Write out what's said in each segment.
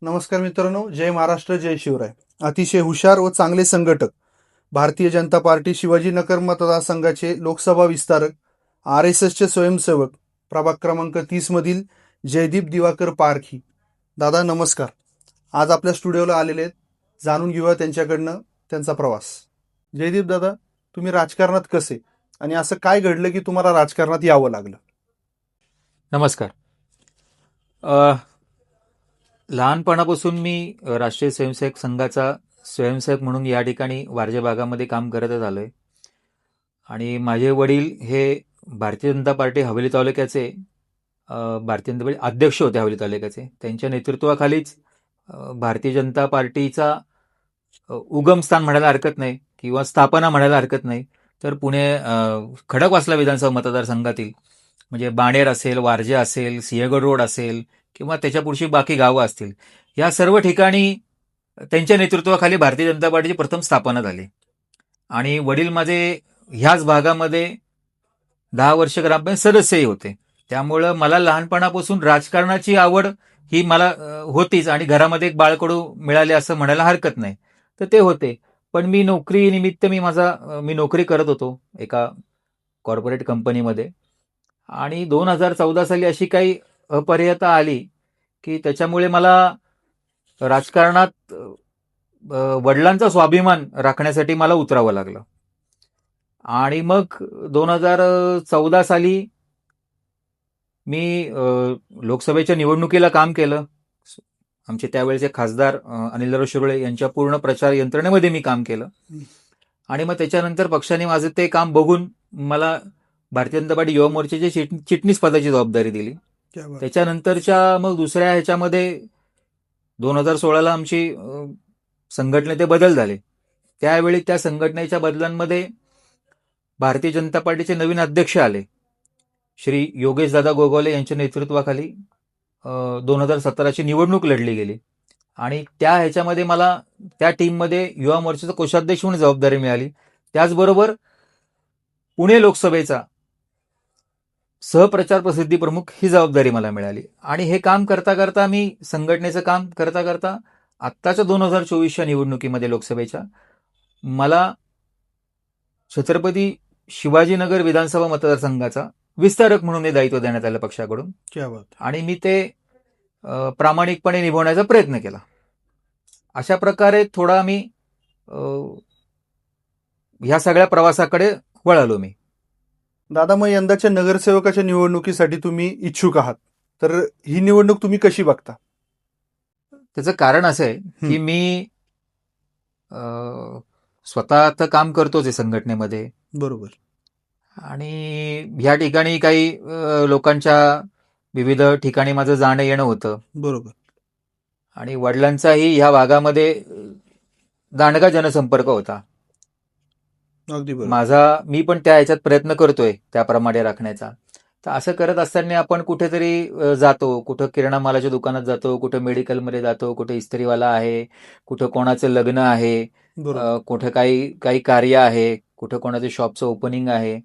नमस्कार मित्रांनो, जय महाराष्ट्र, जय शिवराय. अतिशय हुशार व चांगले संघटक, भारतीय जनता पार्टी शिवाजीनगर मतदारसंघाचे लोकसभा विस्तारक, RSSचे स्वयंसेवक, प्रभाग क्रमांक 30 मधील जयदीप दिवाकर पारखी. दादा नमस्कार. आज आपल्या स्टुडिओला आलेले आहेत. जाणून घेऊया त्यांच्याकडनं त्यांचा प्रवास. जयदीप दादा, तुम्ही राजकारणात कसे आणि असं काय घडलं की तुम्हाला राजकारणात यावं लागलं? नमस्कार. लहानपणापासून मी राष्ट्रीय स्वयंसेवक संघाचा स्वयंसेवक म्हणून या ठिकाणी वारजे भागामध्ये काम करतच आलोय. आणि माझे वडील हे भारतीय जनता पार्टी हवेली तालुक्याचे भारतीय जनता पार्टी अध्यक्ष होते हवेली तालुक्याचे. त्यांच्या नेतृत्वाखालीच भारतीय जनता पार्टीचा उगमस्थान म्हणायला हरकत नाही किंवा स्थापना म्हणायला हरकत नाही, तर पुणे खडकवासला विधानसभा मतदारसंघातील म्हणजे बाणेर असेल, वारजे असेल, सिंहगड रोड असेल किंवा त्याच्या पुढची बाकी गावं असतील, या सर्व ठिकाणी त्यांच्या नेतृत्वाखाली भारतीय जनता पार्टीची प्रथम स्थापना झाली. आणि वडील माझे ह्याच भागामध्ये 10 वर्ष ग्रामपंचायत सदस्यही होते. त्यामुळं मला लहानपणापासून राजकारणाची आवड ही मला होतीच आणि घरामध्ये एक बाळकडू मिळाले असं म्हणायला हरकत नाही, तर ते होते. पण मी नोकरी निमित्त मी नोकरी करत होतो एका कॉर्पोरेट कंपनीमध्ये. आणि 2014 साली अशी काही अपरियता आली की त्याच्यामुळे मला राजकारणात वडिलांचा स्वाभिमान राखण्यासाठी मला उतरावं लागलं. आणि मग 2014 साली मी लोकसभेच्या निवडणुकीला काम केलं. आमचे त्यावेळेचे खासदार अनिलराव शिरोळे यांच्या पूर्ण प्रचार यंत्रणेमध्ये मी काम केलं. आणि मग त्याच्यानंतर पक्षाने माझं ते काम बघून मला भारतीय जनता पार्टी युवा मोर्चाची चिटणीस पदाची जबाबदारी दिली. त्याच्यानंतरच्या मग दुसऱ्या ह्याच्यामध्ये 2016ला आमची संघटनेत बदल झाले. त्यावेळी त्या संघटनेच्या बदलांमध्ये भारतीय जनता पार्टीचे नवीन अध्यक्ष आले, श्री योगेश दादा गोगावले यांच्या नेतृत्वाखाली 2017ची निवडणूक लढली गेली. आणि त्या ह्याच्यामध्ये मला त्या टीममध्ये युवा मोर्चाचा कोषाध्यक्ष म्हणून जबाबदारी मिळाली. त्याचबरोबर पुणे लोकसभेचा सहप्रचार प्रसिद्धी प्रमुख ही जबाबदारी मला मिळाली. आणि हे काम करता करता मी संघटनेचं काम करता करता आत्ताच्या 2024च्या निवडणुकीमध्ये लोकसभेच्या मला छत्रपती शिवाजीनगर विधानसभा मतदारसंघाचा विस्तारक म्हणून हे दायित्व देण्यात आलं पक्षाकडून. आणि मी ते प्रामाणिकपणे निभवण्याचा प्रयत्न केला. अशा प्रकारे थोडा मी ह्या सगळ्या प्रवासाकडे वळालो मी. दादा, मग यंदाच्या नगरसेवकाच्या निवडणुकीसाठी तुम्ही इच्छुक आहात, तर ही निवडणूक तुम्ही कशी बघता? त्याचं कारण असं आहे की मी स्वतः आता काम करतोच आहे संघटनेमध्ये. बरोबर. आणि ह्या ठिकाणी काही लोकांच्या विविध ठिकाणी माझं जाणं येणं होतं. बरोबर. आणि वडिलांचाही ह्या भागामध्ये दांडगा जनसंपर्क होता. अगदी मी पण त्या ह्याच्यात प्रयत्न करतोय त्याप्रमाणे राखण्याचा. तर असं करत असताना आपण कुठेतरी जातो, कुठं किराणा मालाच्या दुकानात जातो, कुठं मेडिकलमध्ये जातो, कुठं इस्त्रीवाला आहे, कुठं कोणाचं लग्न आहे, कुठं काही कार्य आहे, कुठं कोणाचं शॉपचं ओपनिंग आहे.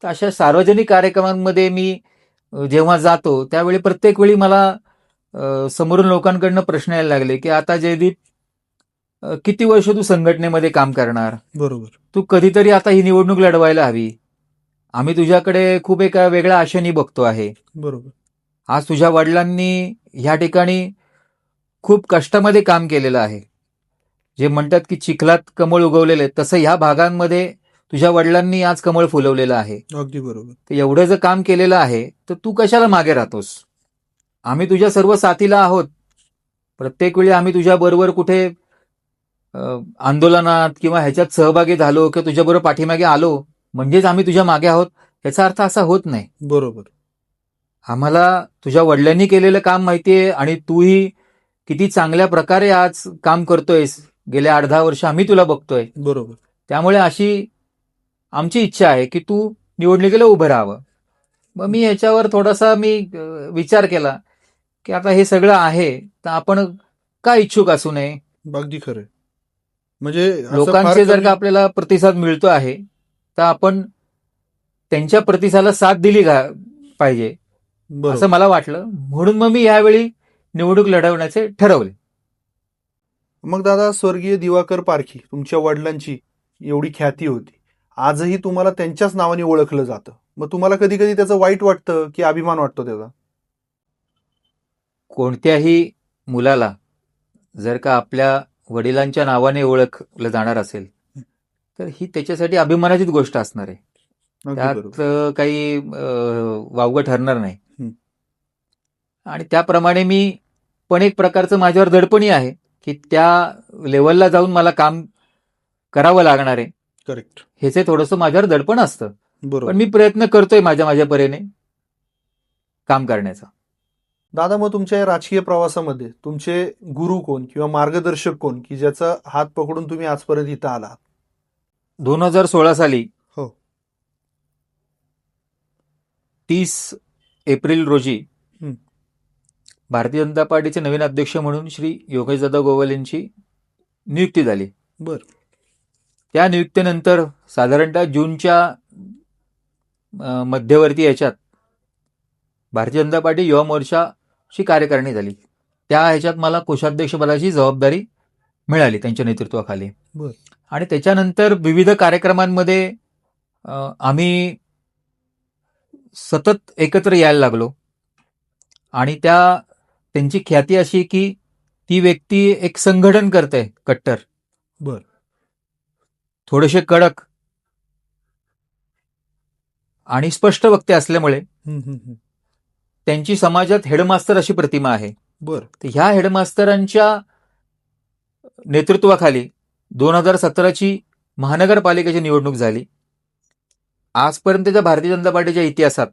तर अशा सार्वजनिक कार्यक्रमांमध्ये मी जेव्हा जातो त्यावेळी प्रत्येक वेळी मला समोरून लोकांकडनं प्रश्न यायला लागले की आता जयदीप किती वर्ष तू संघटनेमध्ये काम करणार? बरोबर. तू कधीतरी आता ही निवडणूक लढवायला हवी. आम्ही तुझ्याकडे खूप एका वेगळ्या आशेने बघतो आहे. बरोबर. आज तुझ्या वडिलांनी ह्या ठिकाणी खूप कष्टामध्ये काम केलेलं आहे. जे म्हणतात की चिखलात कमळ उगवलेले, तसं ह्या भागांमध्ये तुझ्या वडिलांनी आज कमळ फुलवलेलं आहे. अगदी बरोबर. तर एवढं जर काम केलेलं आहे तर तू कशाला मागे राहतोस? आम्ही तुझ्या सर्व साथीला आहोत. प्रत्येक वेळी आम्ही तुझ्या बरोबर कुठे आंदोलनात किंवा ह्याच्यात सहभागी झालो किंवा तुझ्याबरोबर पाठीमागे आलो म्हणजेच आम्ही तुझ्या मागे आहोत, याचा अर्थ असा होत नाही. बरोबर. आम्हाला तुझ्या वडिलांनी केलेलं काम माहितीये आणि तूही किती चांगल्या प्रकारे आज काम करतोयस. गेल्या 8-10 वर्ष आम्ही तुला बघतोय. बरोबर. त्यामुळे अशी आमची इच्छा आहे की तू निवडणुकीला उभं राहावं. मग मी ह्याच्यावर थोडासा विचार केला की आता हे सगळं आहे तर आपण का इच्छुक असू नये? अगदी खरं. म्हणजे लोकांचे जर का आपल्याला प्रतिसाद मिळतो आहे तर आपण त्यांच्या प्रतिसादाला साथ दिली पाहिजे असं मला वाटलं. म्हणून मग मी यावेळी निवडणूक लढवण्याचे ठरवले. मग दादा, स्वर्गीय दिवाकर पारखी तुमच्या वडिलांची एवढी ख्याती होती, आजही तुम्हाला त्यांच्याच नावाने ओळखलं जातं. मग तुम्हाला कधी कधी त्याचं वाईट वाटतं की अभिमान वाटतो त्याचा? कोणत्याही मुलाला जर का आपल्या वडिलांच्या नावाने ओळखलं जाणार असेल तर ही त्याच्यासाठी अभिमानाचीच गोष्ट असणार आहे. अगदी त्यात बरोबर. काही वावगं ठरणार नाही. हं. आणि त्याप्रमाणे मी पण एक प्रकारचं माझ्यावर दडपणही आहे की त्या लेवलला जाऊन मला काम करावं लागणार आहे. करेक्ट. ह्याचे थोडंसं माझ्यावर दडपण असतं. पण बरोबर. मी प्रयत्न करतोय माझ्या परीने काम करण्याचा. दादा, मग तुमच्या या राजकीय प्रवासामध्ये तुमचे गुरु कोण किंवा मार्गदर्शक कोण की ज्याचा हात पकडून तुम्ही आजपर्यंत इथं आलात? 2016 साली हो. 30 एप्रिल रोजी हं. भारतीय जनता पार्टीचे नवीन अध्यक्ष म्हणून श्री योगेशदादा गोवल यांची नियुक्ती झाली. बर. त्या नियुक्तीनंतर साधारणतः जूनच्या मध्यवर्ती याच्यात भारतीय जनता पार्टी युवा मोर्चाची कार्यकारिणी झाली. त्या ह्याच्यात मला कोषाध्यक्ष पदाची जबाबदारी मिळाली त्यांच्या नेतृत्वाखाली. बर. आणि त्याच्यानंतर विविध कार्यक्रमांमध्ये आम्ही सतत एकत्र यायला लागलो. आणि त्यांची ख्याती अशी की ती व्यक्ती एक संघटन करते कट्टर, बर. थोडेसे कडक आणि स्पष्ट वक्ते असल्यामुळे त्यांची समाजात हेडमास्तर अशी प्रतिमा आहे. बर. तर ह्या हेडमास्तरांच्या नेतृत्वाखाली 2017ची महानगरपालिकेची निवडणूक झाली. आजपर्यंतच्या भारतीय जनता पार्टीच्या इतिहासात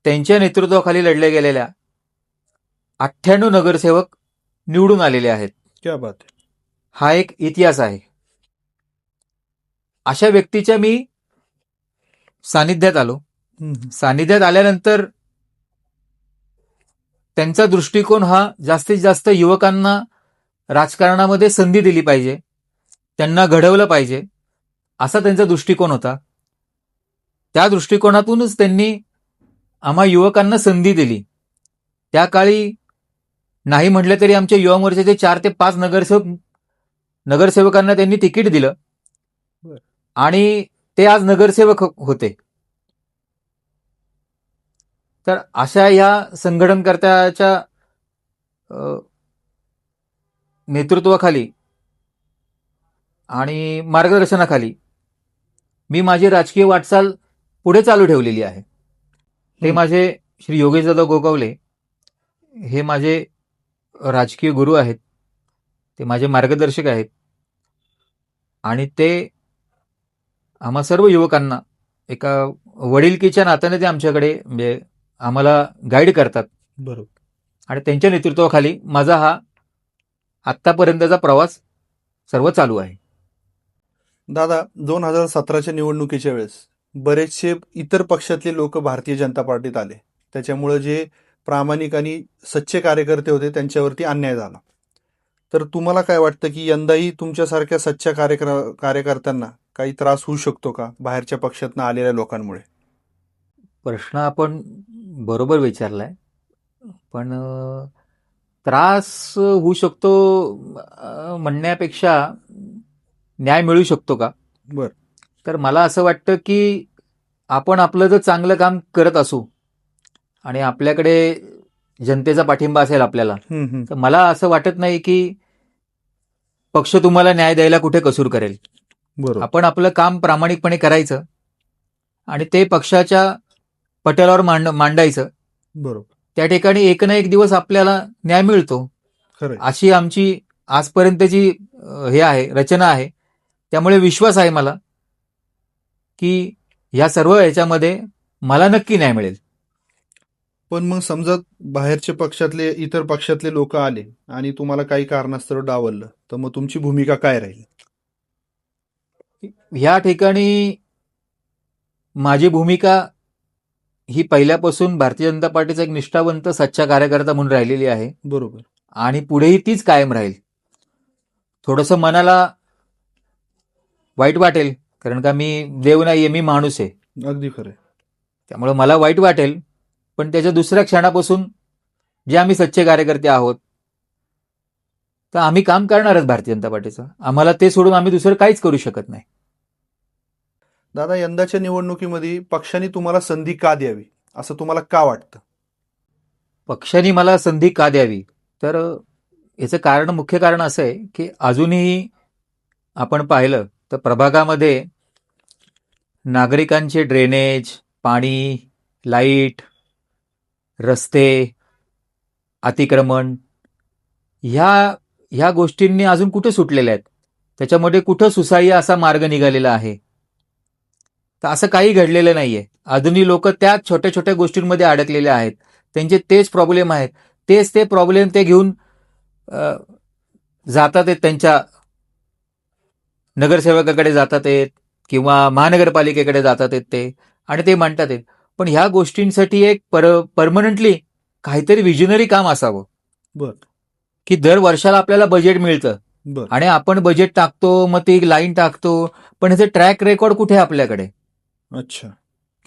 त्यांच्या नेतृत्वाखाली लढल्या गेलेल्या 98 नगरसेवक निवडून आलेले आहेत. क्या बात आहे. हा एक इतिहास आहे. अशा व्यक्तीच्या मी सानिध्यात आलो. सानिध्यात आल्यानंतर त्यांचा दृष्टिकोन हा जास्तीत जास्त युवकांना राजकारणामध्ये संधी दिली पाहिजे, त्यांना घडवलं पाहिजे, असा त्यांचा दृष्टिकोन होता. त्या दृष्टिकोनातूनच त्यांनी आम्हा युवकांना संधी दिली. त्या काळी नाही म्हटलं तरी आमच्या युवा मोर्चाचे 4 ते 5 नगरसेवकांना त्यांनी तिकीट दिलं आणि ते आज नगरसेवक होते. तर अशा या संघटनकर्त्याच्या नेतृत्वाखाली आणि मार्गदर्शनाखाली मी माझी राजकीय वाटचाल पुढे चालू ठेवलेली आहे. ते माझे श्री योगेशदादा गोगावले हे माझे राजकीय गुरु आहेत, ते माझे मार्गदर्शक आहेत आणि ते आम्हा सर्व युवकांना एका वडिलकीच्या नात्याने ते आमच्याकडे म्हणजे आम्हाला गाईड करतात. बरोबर. आणि त्यांच्या नेतृत्वाखाली माझा हा आत्तापर्यंतचा प्रवास सर्व चालू आहे. दादा, 2017च्या निवडणुकीच्या वेळेस बरेचसे इतर पक्षातले लोक भारतीय जनता पार्टीत आले. त्याच्यामुळे जे प्रामाणिक आणि सच्चे कार्यकर्ते होते त्यांच्यावरती अन्याय झाला. तर तुम्हाला काय वाटतं की यंदाही तुमच्यासारख्या सच्च्या कार्यकर्त्यांना काही त्रास होऊ शकतो का बाहेरच्या पक्षातनं आलेल्या लोकांमुळे? प्रश्न आपण बरोबर विचारलाय, पण त्रास होऊ शकतो म्हणण्यापेक्षा न्याय मिळू शकतो का? बर. तर मला असं वाटतं की आपण आपलं जर चांगलं काम करत असू आणि आपल्याकडे जनतेचा पाठिंबा असेल आपल्याला, तर मला असं वाटत नाही की पक्ष तुम्हाला न्याय द्यायला कुठे कसूर करेल. बरोबर. आपण आपलं काम प्रामाणिकपणे करायचं आणि ते पक्षाच्या पटलावर मांडायचं. बरोबर. त्या ठिकाणी एक ना एक दिवस आपल्याला न्याय मिळतो, अशी आमची आजपर्यंतची हे आहे, रचना आहे. त्यामुळे विश्वास आहे मला की या सर्व ह्याच्यामध्ये मला नक्की न्याय मिळेल. पण मग समजा बाहेरच्या पक्षातले इतर पक्षातले लोक आले आणि तुम्हाला काही कारणास्तव डावललं, तर मग तुमची भूमिका काय राहील? ह्या ठिकाणी माझी भूमिका ही पहिल्यापासून भारतीय जनता पार्टीचा एक निष्ठावंत सच्चा कार्यकर्ता म्हणून राहिलेली आहे. बरोबर. आणि पुढेही तीच कायम राहील. थोडंसं मनाला वाईट वाटेल, कारण का मी देव नाहीये, मी माणूस आहे. अगदी खरं. त्यामुळे मला वाईट वाटेल, पण त्याच्या दुसऱ्या क्षणापासून जे आम्ही सच्चे कार्यकर्ते आहोत तर आम्ही काम करणारच भारतीय जनता पार्टीचं. आम्हाला ते सोडून आम्ही दुसरं काहीच करू शकत नाही. दादा, यंदाच्या निवडणुकीमध्ये पक्षाने तुम्हाला संधी का द्यावी असं तुम्हाला का वाटतं? पक्षाने मला संधी का द्यावी, तर याचं मुख्य कारण असं आहे की अजूनही आपण पाहिलं तर प्रभागामध्ये नागरिकांचे ड्रेनेज, पाणी, लाईट, रस्ते, अतिक्रमण ह्या ह्या गोष्टींनी अजून कुठे सुटलेल्या आहेत? त्याच्यामध्ये कुठं सुसह्य असा मार्ग निघालेला आहे? तर असं काही घडलेलं नाहीये. अजूनही लोक त्या छोट्या छोट्या गोष्टींमध्ये अडकलेले आहेत. त्यांचे तेच प्रॉब्लेम आहेत. तेच ते प्रॉब्लेम ते घेऊन अ, जातात आहेत त्यांच्या नगरसेवकाकडे जातात आहेत किंवा महानगरपालिकेकडे जातात आहेत ते, आणि ते म्हणतात आहेत. पण ह्या गोष्टींसाठी एक परमनंटली काहीतरी विजनरी काम असावं, बर की दर वर्षाला आपल्याला बजेट मिळतं बर आणि आपण बजेट टाकतो, मग ती लाईन टाकतो, पण ह्याचं ट्रॅक रेकॉर्ड कुठे आहे आपल्याकडे? अच्छा.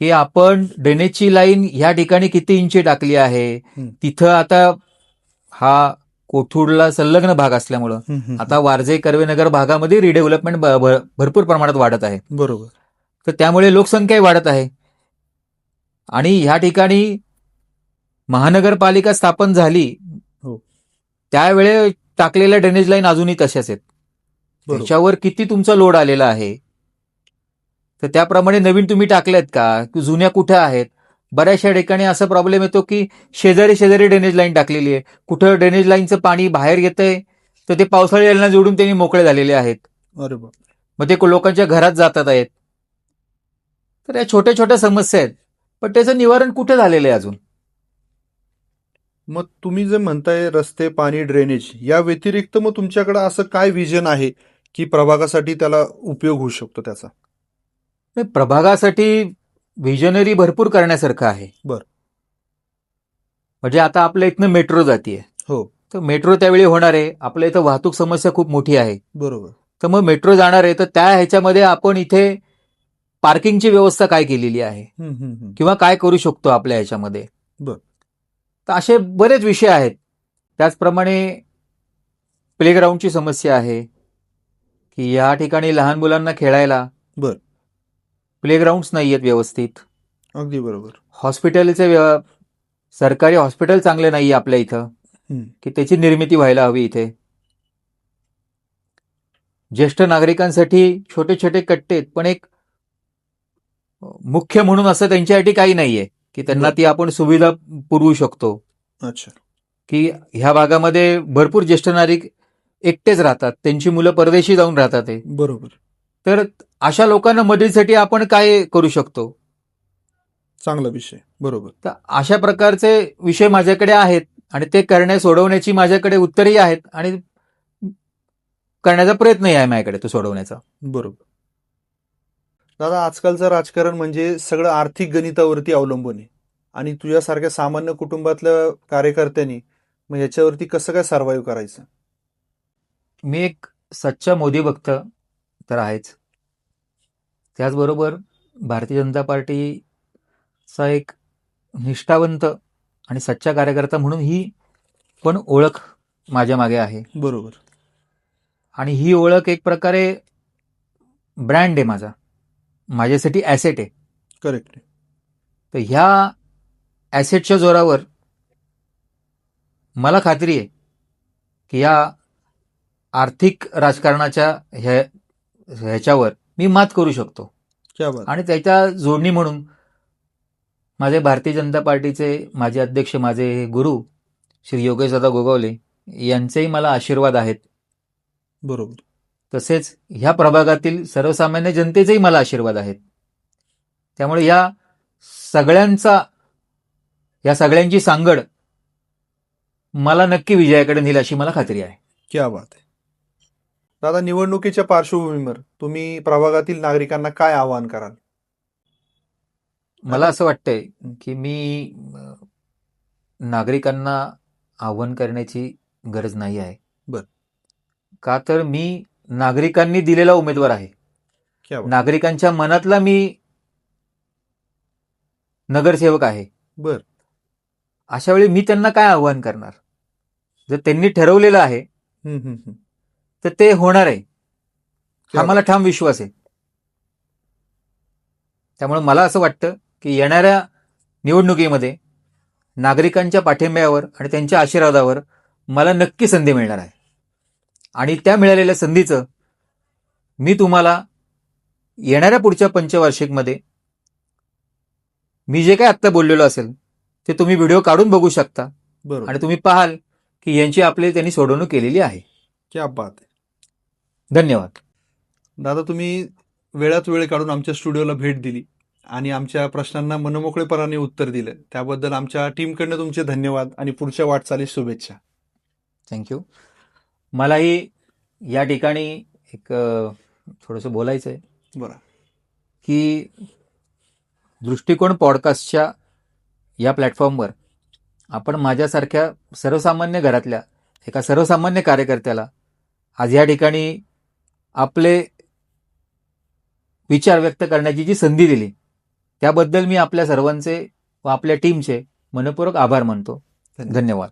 की आपण ड्रेनेजची लाईन ह्या ठिकाणी किती इंची टाकली आहे, हम्म. तिथं आता हा कोथरूडला संलग्न भाग असल्यामुळं आता वारजे कर्वेनगर भागामध्ये रिडेव्हलपमेंट भरपूर प्रमाणात वाढत आहे. बरोबर. तर त्यामुळे लोकसंख्याही वाढत आहे आणि ह्या ठिकाणी महानगरपालिका स्थापन झाली हो. त्यावेळे टाकलेल्या ड्रेनेज लाईन अजूनही तशाच आहेत. बरोबर. त्याच्यावर किती तुमचा लोड आलेला आहे? तर त्याप्रमाणे नवीन तुम्ही टाकल्यात का, की जुन्या कुठे आहेत? बऱ्याचशा ठिकाणी असा प्रॉब्लेम येतो की शेजारी शेजारी ड्रेनेज लाईन टाकलेली आहे. कुठं ड्रेनेज लाईनचं पाणी बाहेर येतंय तर ते पावसाळी याला जोडून त्यांनी मोकळे झालेले आहेत. अरे बाप. मग ते लोकांच्या घरात जातात आहेत. तर या छोट्या छोट्या समस्या आहेत, पण त्याचं निवारण कुठे झालेलं आहे अजून? मग तुम्ही जे म्हणताय रस्ते, पाणी, ड्रेनेज या व्यतिरिक्त मग तुमच्याकडे असं काय विजन आहे की प्रभागासाठी त्याला उपयोग होऊ शकतो त्याचा? नाही, प्रभागासाठी व्हिजनरी भरपूर करण्यासारखं आहे. बर. म्हणजे आता आपल्या इथनं मेट्रो जातीये, हो. तर मेट्रो त्यावेळी होणार आहे. आपल्या इथं वाहतूक समस्या खूप मोठी आहे. बरोबर. तर मग मेट्रो जाणार आहे, तर त्या ह्याच्यामध्ये आपण इथे पार्किंगची व्यवस्था काय केलेली आहे किंवा काय करू शकतो आपल्या ह्याच्यामध्ये? बर. तर असे बरेच विषय आहेत. त्याचप्रमाणे प्लेग्राऊंडची समस्या आहे की या ठिकाणी लहान मुलांना खेळायला बर. प्लेग्राऊंड्स नाही आहेत व्यवस्थित. अगदी बरोबर. हॉस्पिटलचे सरकारी हॉस्पिटल चांगले नाही आपल्या इथं, की त्याची निर्मिती व्हायला हवी इथे. ज्येष्ठ नागरिकांसाठी छोटे छोटे कट्टे आहेत, पण एक मुख्य म्हणून असं त्यांच्यासाठी काही नाहीये की त्यांना ती आपण सुविधा पुरवू शकतो. अच्छा. की ह्या भागामध्ये भरपूर ज्येष्ठ नागरिक एकटेच राहतात, त्यांची मुलं परदेशी जाऊन राहतात. बरोबर. तर अशा लोकांना मदतीसाठी आपण काय करू शकतो? चांगला विषय. बरोबर. तर अशा प्रकारचे विषय माझ्याकडे आहेत आणि ते सोडवण्याची माझ्याकडे उत्तरही आहेत आणि करण्याचा प्रयत्नही आहे माझ्याकडे तो सोडवण्याचा. बरोबर. दादा, आजकालचं राजकारण म्हणजे सगळं आर्थिक गणितावरती अवलंबून आहे आणि तुझ्यासारख्या सामान्य कुटुंबातल्या कार्यकर्त्यांनी मग याच्यावरती कसं काय सर्व्हाइव्ह करायचं? मी एक सच्चा मोदी भक्त तर आहेच, त्याचबरोबर भारतीय जनता पार्टीचा एक निष्ठावंत आणि सच्चा कार्यकर्ता म्हणून ही पण ओळख माझ्या मागे आहे. बरोबर. आणि ही ओळख एक प्रकारे ब्रँड आहे माझ्यासाठी ॲसेट आहे. करेक्ट. तर ह्या ॲसेटच्या जोरावर मला खात्री आहे की या आर्थिक राजकारणाच्या ह्याच्यावर मी मात करू शकतो. क्या बात. आणि त्याच्या जोडणी म्हणून माझे भारतीय जनता पार्टीचे माजी अध्यक्ष, माझे गुरु श्री योगेशदादा गोगावले यांचेही मला आशीर्वाद आहेत. बरोबर. तसेच ह्या प्रभागातील सर्वसामान्य जनतेचेही मला आशीर्वाद आहेत. त्यामुळे या सगळ्यांची सांगड मला नक्की विजयाकडे नेईल अशी मला खात्री आहे. क्या बात आहे. दादा, निवडणुकीच्या पार्श्वभूमीवर तुम्ही प्रभागातील नागरिकांना काय आवाहन कराल? मला असं वाटतंय की मी नागरिकांना आव्हान करण्याची गरज नाही आहे. बर. का तर मी नागरिकांनी दिलेला उमेदवार आहे. क्या बात. नागरिकांच्या मनातला मी नगरसेवक आहे. बर. अशा वेळी मी त्यांना काय आव्हान करणार? जर त्यांनी ठरवलेलं आहे हम्म, हम्म, हम्म. तर ते होणार आहे हा क्या मला ठाम विश्वास आहे. त्यामुळे मला असं वाटतं की येणाऱ्या निवडणुकीमध्ये नागरिकांच्या पाठिंब्यावर आणि त्यांच्या आशीर्वादावर मला नक्की संधी मिळणार आहे. आणि त्या मिळालेल्या संधीचं मी तुम्हाला येणाऱ्या पुढच्या पंचवार्षिकमध्ये मी जे काय आत्ता बोललेलो असेल ते तुम्ही व्हिडिओ काढून बघू शकता बरोबर. आणि तुम्ही पाहाल की यांची त्यांनी सोडवणूक केलेली आहे. क्या बात आहे. धन्यवाद. दादा, तुम्ही वेळात वेळ काढून आमच्या स्टुडिओला भेट दिली आणि आमच्या प्रश्नांना मनमोकळेपणाने उत्तर दिलं, त्याबद्दल आमच्या टीमकडनं तुमचे धन्यवाद आणि पुढच्या वाटचालीस शुभेच्छा. थँक्यू. मलाही या ठिकाणी एक थोडंसं बोलायचं आहे बरं. की दृष्टिकोन पॉडकास्टच्या या प्लॅटफॉर्मवर आपण माझ्यासारख्या सर्वसामान्य घरातल्या एका सर्वसामान्य कार्यकर्त्याला आज या ठिकाणी आपले विचार व्यक्त करण्याची जी संधी दिली त्याबद्दल मी आपल्या सर्वांचे व आपल्या टीमचे मनपूर्वक आभार मानतो. धन्यवाद. धन्यवाद.